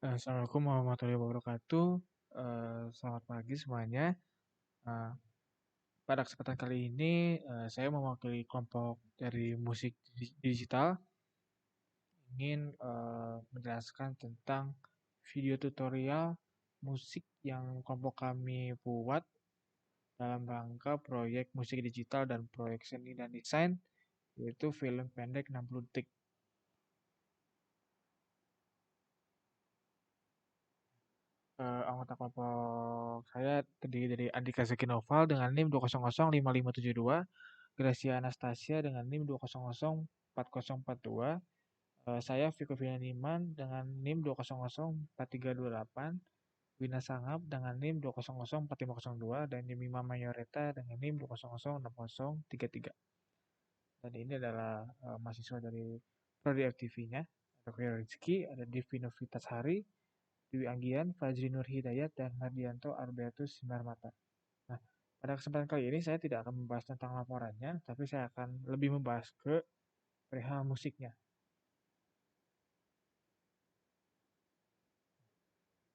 Assalamualaikum warahmatullahi wabarakatuh. Selamat pagi semuanya. Eh, Pada kesempatan kali ini, saya mewakili kelompok dari musik digital ingin menjelaskan tentang video tutorial musik yang kelompok kami buat dalam rangka proyek musik digital dan proyek seni dan desain, yaitu film pendek 60 detik. Anggota kelompok saya terdiri dari Andika Zaki Noval dengan NIM 2005572, Gracia Anastasia dengan NIM 2004042, saya Viko Finaniman dengan NIM 2004328, Wina Sangap dengan NIM 2004502, dan Yemima Mayoreta dengan NIM 2006033. Dan ini adalah mahasiswa dari Prodi FTV-nya. Ada Khairul Rizky, ada Divino Vitasari, Dewi Anggian, Fajri Nur Hidayat, dan Mardianto Albertus Sinarmata. Nah, pada kesempatan kali ini saya tidak akan membahas tentang laporannya, tapi saya akan lebih membahas ke perihal musiknya.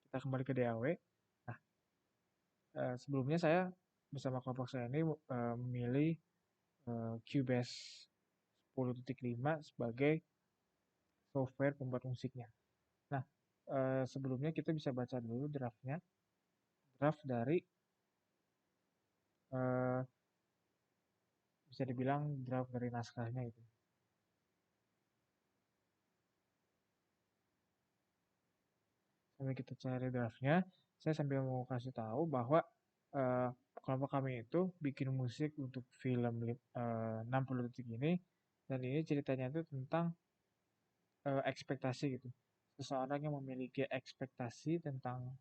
Kita kembali ke DAW. Nah, sebelumnya saya bersama kelompok saya ini memilih Cubase 10.5 sebagai software pembuat musiknya. Nah, sebelumnya kita bisa baca dulu draftnya. Draft dari eh, bisa dibilang draft dari naskahnya itu. Sambil kita cari draftnya, saya sambil mau kasih tahu bahwa eh, kelompok kami itu bikin musik untuk film 60 detik ini, dan ini ceritanya itu tentang ekspektasi gitu. Seseorang yang memiliki ekspektasi tentang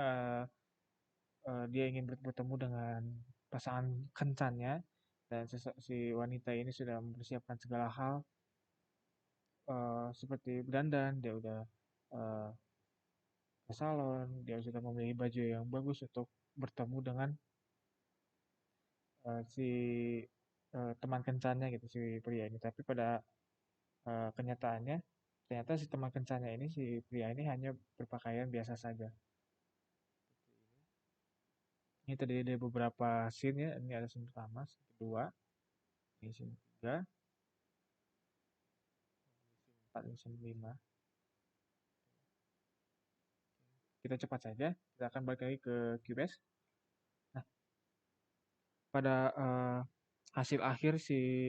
eh, dia ingin bertemu dengan pasangan kencannya, dan si wanita ini sudah mempersiapkan segala hal seperti berdandan, dia udah eh, ke salon, dia sudah memilih baju yang bagus untuk bertemu dengan si teman kencannya gitu, si pria ini. Tapi pada kenyataannya, ternyata si teman kencannya ini, si pria ini hanya berpakaian biasa saja. Ini terdiri dari beberapa scene ya. Ini ada scene pertama, scene kedua, ini scene ketiga, scene empat, ini scene lima. Kita cepat saja, kita akan balik lagi ke Cubase. Nah, pada hasil akhir si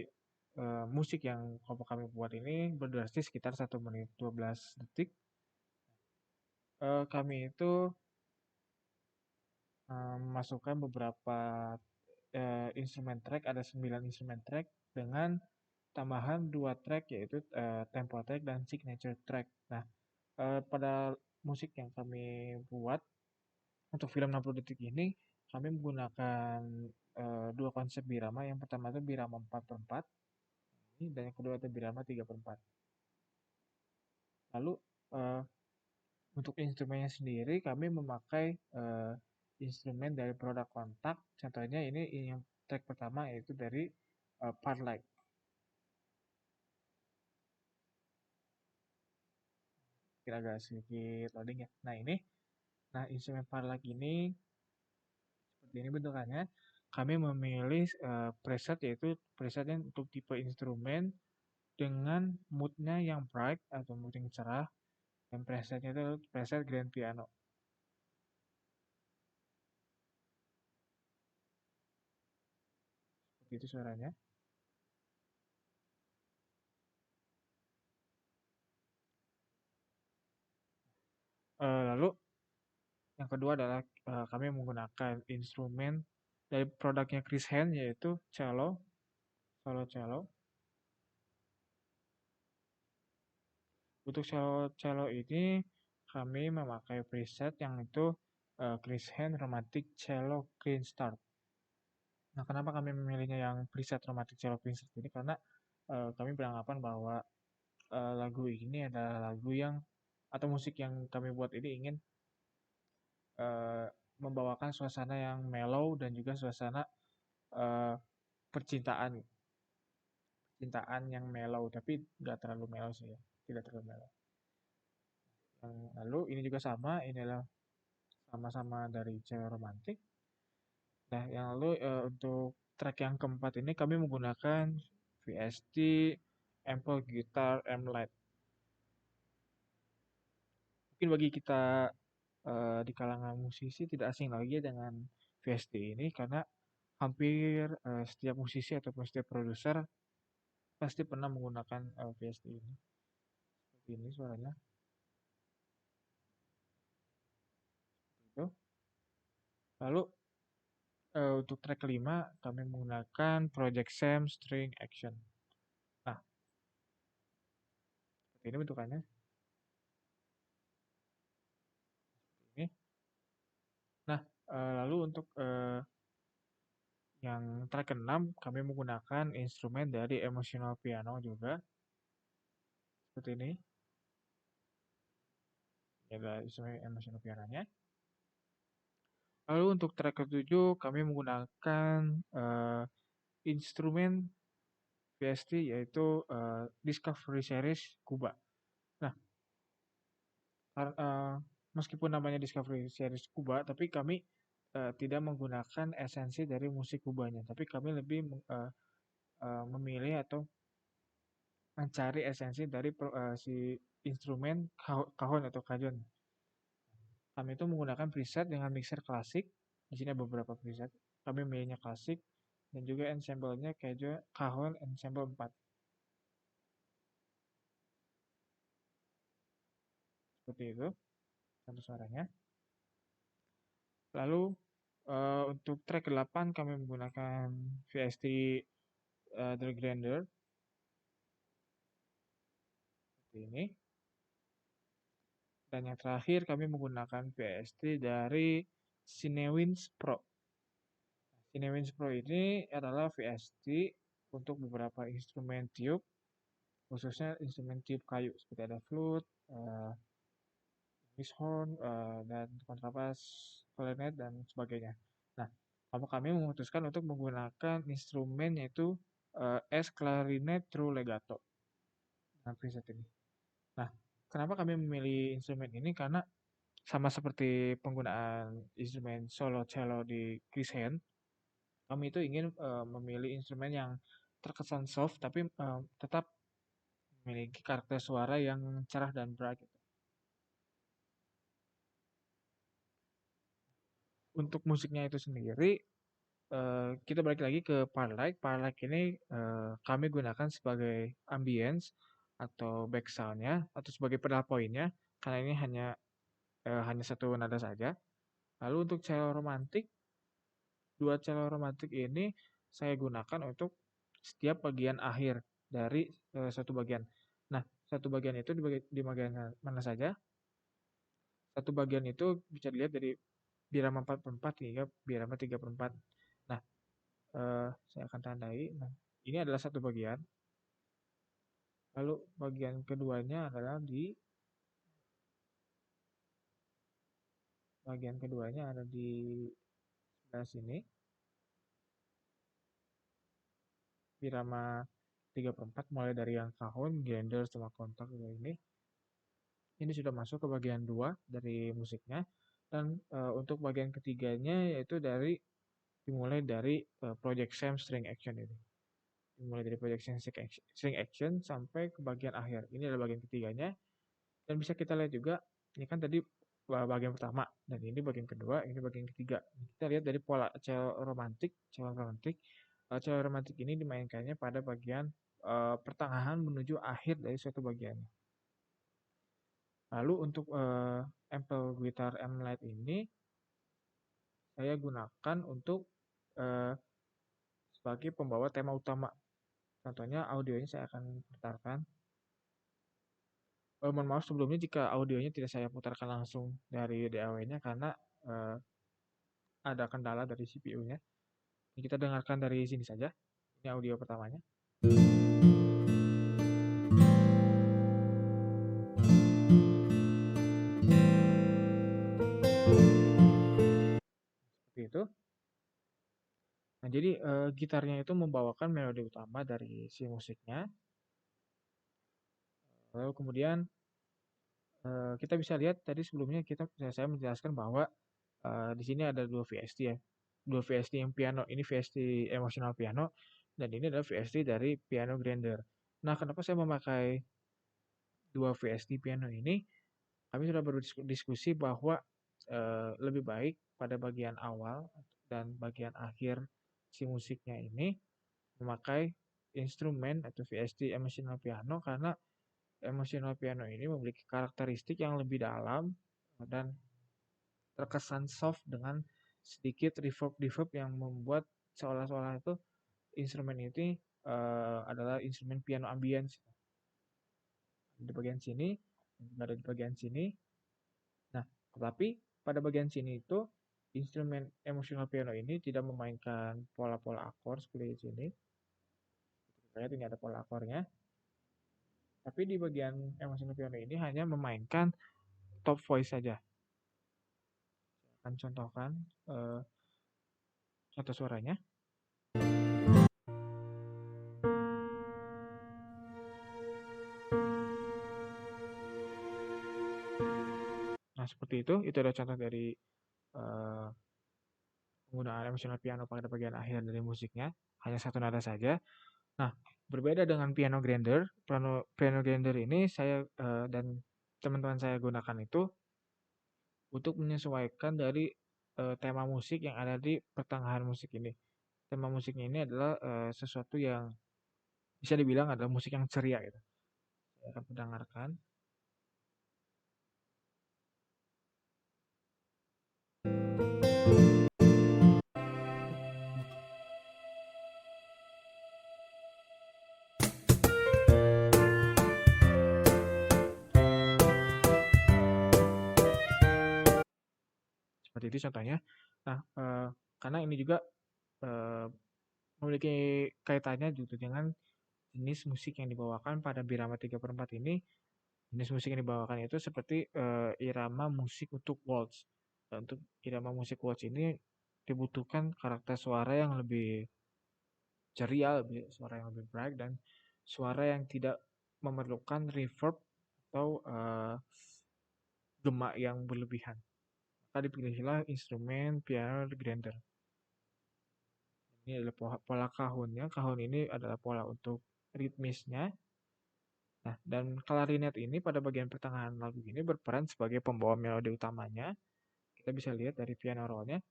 musik yang kelompok kami buat ini berdurasi sekitar 1 menit 12 detik. Kami itu memasukkan beberapa instrumen track, ada 9 instrumen track dengan tambahan 2 track yaitu tempo track dan signature track. Nah, pada musik yang kami buat untuk film 60 detik ini, kami menggunakan dua konsep birama. Yang pertama itu birama 4/4, dan yang kedua itu birama 3/4. Lalu eh, untuk instrumennya sendiri kami memakai instrumen dari produk kontak. Contohnya ini yang track pertama yaitu dari Parlight. Kira agak sedikit loading ya. Nah ini, instrumen Parlight ini seperti ini bentukannya. Kami memilih preset, yaitu presetnya untuk tipe instrumen dengan moodnya yang bright atau mood yang cerah, dan presetnya itu preset grand piano. Seperti itu suaranya. Lalu yang kedua adalah kami menggunakan instrumen dari produknya Chris Hand, yaitu cello, solo cello. Untuk cello cello ini kami memakai preset yang itu Chris Hand Romantic Cello Clean Start. Nah, kenapa kami memilihnya yang preset Romantic Cello Clean Start ini? Karena kami beranggapan bahwa lagu ini adalah lagu yang atau musik yang kami buat ini ingin eh, membawakan suasana yang mellow dan juga suasana eh, percintaan, percintaan yang mellow, tapi nggak terlalu mellow sih ya, tidak terlalu mellow. Lalu ini juga sama, ini adalah sama-sama dari cewek romantik. Nah, yang lalu untuk track yang keempat ini kami menggunakan VST Ample Guitar M-Lite. Mungkin bagi kita di kalangan musisi tidak asing lagi dengan VST ini karena hampir setiap musisi ataupun setiap produser pasti pernah menggunakan VST ini. Seperti ini suaranya. Itu. Lalu untuk track kelima kami menggunakan Project Sam String Action. Nah, seperti ini bentukannya. Ini. Nah, lalu untuk yang track ke-6 kami menggunakan instrumen dari Emotional Piano juga. Seperti ini. Ini adalah instrumen Emotional Pianonya. Lalu untuk track ke-7 kami menggunakan instrumen VST yaitu Discovery Series Kuba. Nah, meskipun namanya Discovery Series Kuba, tapi kami tidak menggunakan esensi dari musik kubanya, tapi kami lebih memilih atau mencari esensi dari si instrumen cajon atau cajon. Kami itu menggunakan preset dengan mixer klasik. Di sini ada beberapa preset. Kami memilihnya klasik dan juga ensemble-nya cajon ensemble 4. Seperti itu contoh suaranya. Lalu untuk track 8 kami menggunakan VST The Grander seperti ini. Dan yang terakhir kami menggunakan VST dari Cinewinds Pro. Cinewinds Pro ini adalah VST untuk beberapa instrumen tiup, khususnya instrumen tiup kayu seperti ada flute, horn, dan kontrabas, clarinet, dan sebagainya. Nah, kami memutuskan untuk menggunakan instrumen yaitu S Clarinet True Legato. Nah, preset ini. Nah, kenapa kami memilih instrumen ini? Karena sama seperti penggunaan instrumen solo cello di Chris Hand, kami itu ingin memilih instrumen yang terkesan soft tapi tetap memiliki karakter suara yang cerah dan bright. Untuk musiknya itu sendiri, kita balik lagi ke Parlight. Parlight ini kami gunakan sebagai ambience atau back sound-nya atau sebagai pedal point-nya karena ini hanya satu nada saja. Lalu untuk cello romantik, dua cello romantik ini saya gunakan untuk setiap bagian akhir dari satu bagian. Nah, satu bagian itu di bagian mana saja? Satu bagian itu bisa dilihat dari birama 4/4 hingga birama 3/4. Nah, saya akan tandai. Nah, ini adalah satu bagian. Lalu bagian keduanya adalah di sebelah sini. Birama 3/4 mulai dari yang cajon, gander, sama kontak ini. Ini sudah masuk ke bagian 2 dari musiknya. Dan untuk bagian ketiganya yaitu dimulai dari Project Sam String Action ini. Dimulai dari Project Sam String Action sampai ke bagian akhir. Ini adalah bagian ketiganya. Dan bisa kita lihat juga, ini kan tadi bagian pertama, dan ini bagian kedua, ini bagian ketiga. Kita lihat dari pola cello romantik. Cello romantik ini dimainkannya pada bagian pertengahan menuju akhir dari suatu bagian. Lalu untuk ample guitar M-Lite ini saya gunakan untuk sebagai pembawa tema utama. Contohnya audionya saya akan putarkan. Mohon maaf sebelumnya jika audionya tidak saya putarkan langsung dari DAW-nya karena ada kendala dari CPU-nya. Kita dengarkan dari sini saja. Ini audio pertamanya. Seperti itu. Nah, jadi gitarnya itu membawakan melodi utama dari si musiknya. Lalu kemudian Kita bisa lihat tadi sebelumnya saya menjelaskan bahwa di sini ada 2 VST ya. 2 VST yang piano, ini VST emotional piano dan ini adalah VST dari piano grinder. Nah, kenapa saya memakai 2 VST piano ini? Kami sudah berdiskusi bahwa lebih baik pada bagian awal dan bagian akhir si musiknya ini memakai instrumen atau VST emotional piano karena emotional piano ini memiliki karakteristik yang lebih dalam dan terkesan soft dengan sedikit reverb yang membuat seolah-olah itu instrumen ini adalah instrumen piano ambience di bagian sini, ada di bagian sini. Nah, tetapi pada bagian sini itu instrumen emotional piano ini tidak memainkan pola-pola akor seperti di sini. Lihat ini ada pola akornya. Tapi di bagian emotional piano ini hanya memainkan top voice saja. Saya akan contohkan contoh suaranya. Nah, seperti itu adalah contoh dari uh, penggunaan emotional piano pada bagian akhir dari musiknya, hanya satu nada saja. Nah, berbeda dengan piano grinder ini saya dan teman-teman saya gunakan itu untuk menyesuaikan dari tema musik yang ada di pertengahan musik ini. Tema musiknya ini adalah sesuatu yang bisa dibilang adalah musik yang ceria gitu. Saya akan mendengarkan. Seperti itu contohnya. Nah, karena ini juga memiliki kaitannya juga dengan jenis musik yang dibawakan pada Birama 3/4 ini. Jenis musik yang dibawakan itu seperti irama musik untuk waltz. Dan untuk irama musik waltz ini dibutuhkan karakter suara yang lebih ceria, suara yang lebih bright dan suara yang tidak memerlukan reverb atau gemak yang berlebihan. Maka dipilihlah instrumen piano grinder. Ini adalah pola kahunnya. Kahun ini adalah pola untuk ritmisnya. Nah, dan klarinet ini pada bagian pertengahan lagu ini berperan sebagai pembawa melodi utamanya. Kita bisa lihat dari piano roll-nya.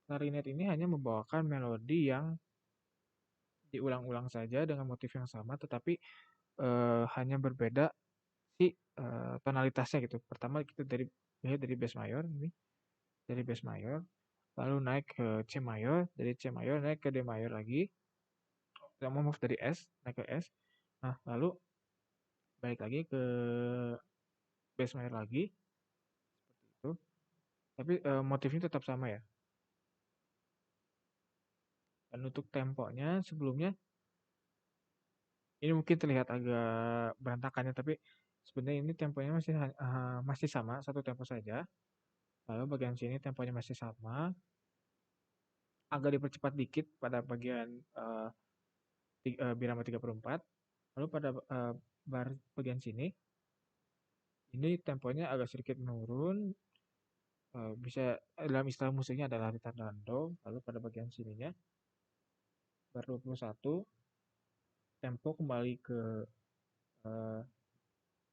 Klarinet ini hanya membawakan melodi yang diulang-ulang saja dengan motif yang sama, tetapi hanya berbeda si tonalitasnya gitu. Pertama kita dari bass mayor ini, dari bass mayor, lalu naik ke C mayor, dari C mayor naik ke D mayor lagi, kita mau move dari S naik ke S. Nah, lalu balik lagi ke bass mayor lagi, seperti itu. Tapi motifnya tetap sama ya. Dan untuk temponya sebelumnya ini mungkin terlihat agak berantakan ya, tapi sebenarnya ini temponya masih sama, satu tempo saja. Lalu bagian sini temponya masih sama, agak dipercepat dikit pada bagian birama 3/4. Lalu pada bagian sini, ini temponya agak sedikit menurun, bisa dalam istilah musiknya adalah ritardando. Lalu pada bagian sininya, bar 21, tempo kembali ke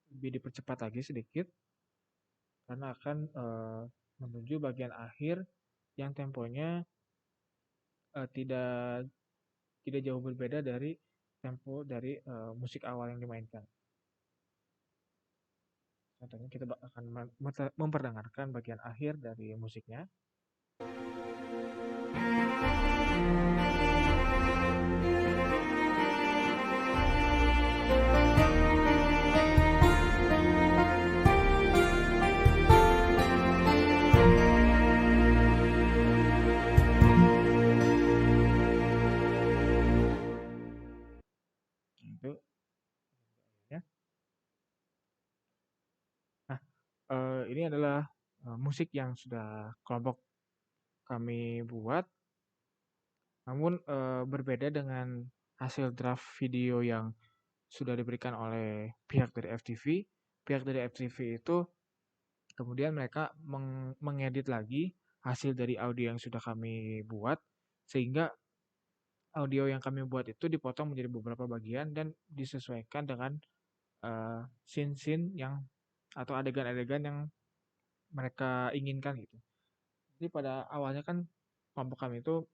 lebih dipercepat lagi sedikit, karena akan menuju bagian akhir yang temponya tidak tidak jauh berbeda dari tempo dari musik awal yang dimainkan. Contohnya kita akan memperdengarkan bagian akhir dari musiknya. Itu ya. Nah, ini adalah musik yang sudah kelompok kami buat, namun berbeda dengan hasil draft video yang sudah diberikan oleh pihak dari FTV. Pihak dari FTV itu kemudian mereka mengedit lagi hasil dari audio yang sudah kami buat, sehingga audio yang kami buat itu dipotong menjadi beberapa bagian dan disesuaikan dengan scene-scene yang atau adegan-adegan yang mereka inginkan gitu. Jadi pada awalnya kan kelompok kami itu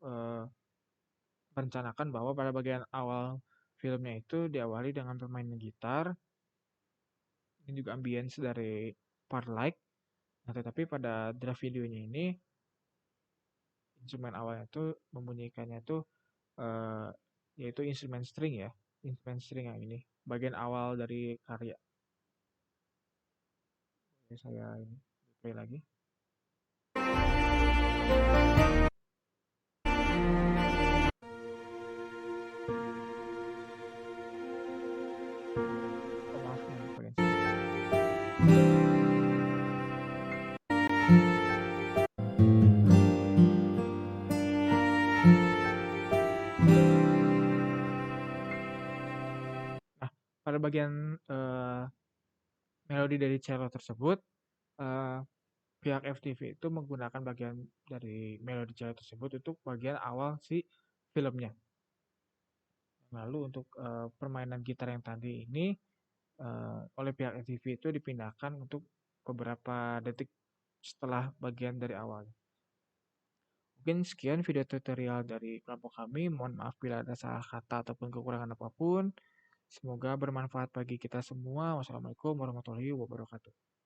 merencanakan bahwa pada bagian awal filmnya itu diawali dengan permainan gitar, ini juga ambience dari part light. Nah, tetapi pada draft videonya ini instrumen awalnya itu membunyikannya itu eh, yaitu instrumen string ya, instrumen string yang ini bagian awal dari karya. Oke, saya ini play lagi. Oh, maaf yang bagian sini. Nah, pada bagian melodi dari cello tersebut, eh, pihak FTV itu menggunakan bagian dari melodi cello tersebut untuk bagian awal si filmnya. Lalu untuk permainan gitar yang tadi ini oleh pihak FTV itu dipindahkan untuk beberapa detik setelah bagian dari awal. Mungkin sekian video tutorial dari kelompok kami. Mohon maaf bila ada salah kata ataupun kekurangan apapun. Semoga bermanfaat bagi kita semua. Wassalamualaikum warahmatullahi wabarakatuh.